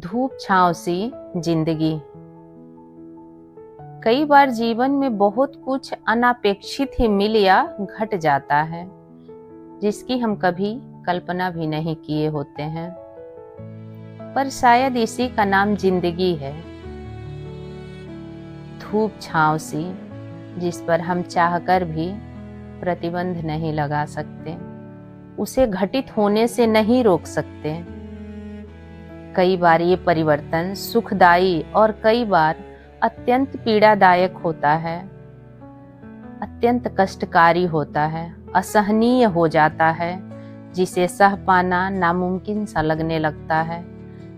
धूप छांव सी जिंदगी। कई बार जीवन में बहुत कुछ अनापेक्षित ही मिल या घट जाता है जिसकी हम कभी कल्पना भी नहीं किए होते हैं, पर शायद इसी का नाम जिंदगी है। धूप छांव सी जिस पर हम चाहकर भी प्रतिबंध नहीं लगा सकते, उसे घटित होने से नहीं रोक सकते। कई बार ये परिवर्तन सुखदायी और कई बार अत्यंत पीड़ादायक होता है, अत्यंत कष्टकारी होता है, असहनीय हो जाता है, जिसे सह पाना नामुमकिन सा लगने लगता है।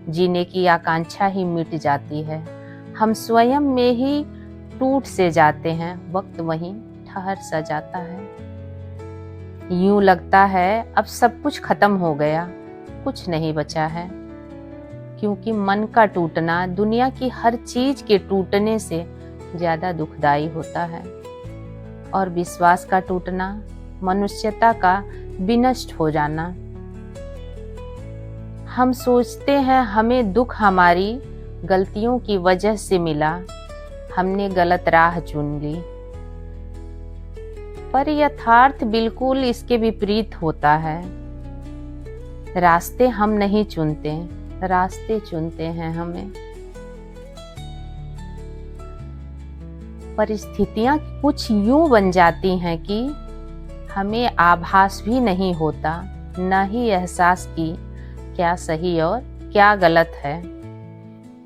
जीने की आकांक्षा ही मिट जाती है, हम स्वयं में ही टूट से जाते हैं, वक्त वहीं ठहर सा जाता है। यूं लगता है अब सब कुछ खत्म हो गया, कुछ नहीं बचा है, क्योंकि मन का टूटना दुनिया की हर चीज के टूटने से ज्यादा दुखदाई होता है, और विश्वास का टूटना, मनुष्यता का विनष्ट हो जाना। हम सोचते हैं हमें दुख हमारी गलतियों की वजह से मिला, हमने गलत राह चुन ली, पर यथार्थ बिल्कुल इसके विपरीत होता है। रास्ते हम नहीं चुनते, रास्ते चुनते हैं हमें। परिस्थितियां कुछ यूं बन जाती हैं कि हमें आभास भी नहीं होता, न ही एहसास की क्या सही और क्या गलत है।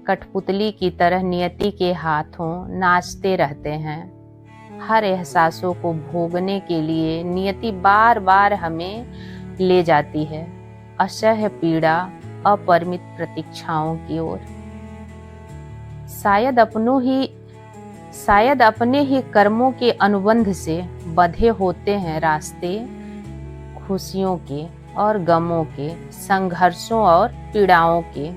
कठपुतली की तरह नियति के हाथों नाचते रहते हैं। हर एहसासों को भोगने के लिए नियति बार बार हमें ले जाती है, असह्य पीड़ा, अपरिमित प्रतीक्षाओं की ओर। शायद अपने ही कर्मों के अनुबंध से बंधे होते हैं रास्ते, खुशियों के और गमों के, संघर्षों और पीड़ाओं के,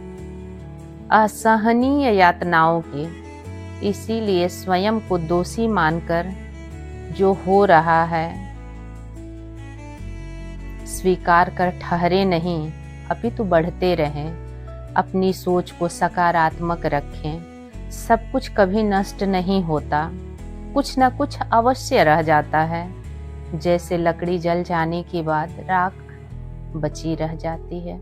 असहनीय यातनाओं के। इसीलिए स्वयं को दोषी मानकर जो हो रहा है स्वीकार कर ठहरे नहीं, अपितु बढ़ते रहें। अपनी सोच को सकारात्मक रखें। सब कुछ कभी नष्ट नहीं होता, कुछ न कुछ अवश्य रह जाता है। जैसे लकड़ी जल जाने के बाद राख बची रह जाती है,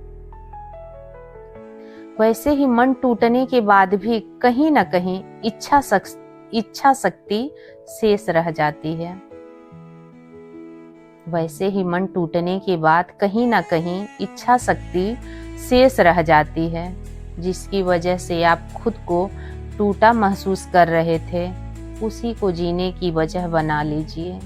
वैसे ही मन टूटने के बाद भी कहीं न कहीं इच्छा शक्ति शेष रह जाती है। वैसे ही मन टूटने के बाद कहीं न कहीं इच्छा शक्ति शेष रह जाती है, जिसकी वजह से आप खुद को टूटा महसूस कर रहे थे, उसी को जीने की वजह बना लीजिए।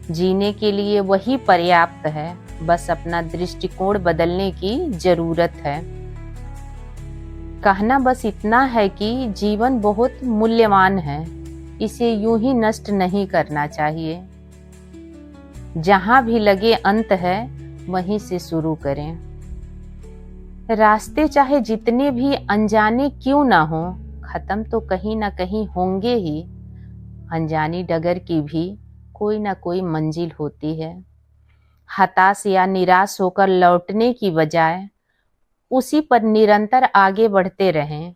जीने के लिए वही पर्याप्त है, बस अपना दृष्टिकोण बदलने की जरूरत है। कहना बस इतना है कि जीवन बहुत मूल्यवान है, इसे यूं ही नष्ट नहीं करना चाहिए। जहां भी लगे अंत है, वहीं से शुरू करें। रास्ते चाहे जितने भी अनजाने क्यों ना हो, खत्म तो कहीं ना कहीं होंगे ही। अनजानी डगर की भी कोई ना कोई मंजिल होती है। हताश या निराश होकर लौटने की बजाय उसी पर निरंतर आगे बढ़ते रहें।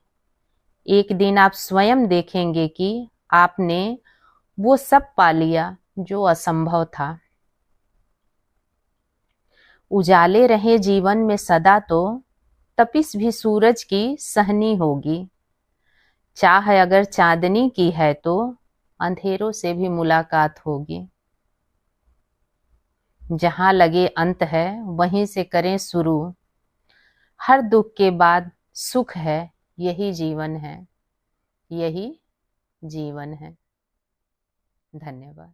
एक दिन आप स्वयं देखेंगे कि आपने वो सब पा लिया जो असंभव था। उजाले रहे जीवन में सदा तो तपिश भी सूरज की सहनी होगी। चाह अगर चांदनी की है तो अंधेरों से भी मुलाकात होगी। जहां लगे अंत है, वहीं से करें शुरू। हर दुख के बाद सुख है, यही जीवन है, यही जीवन है। धन्यवाद।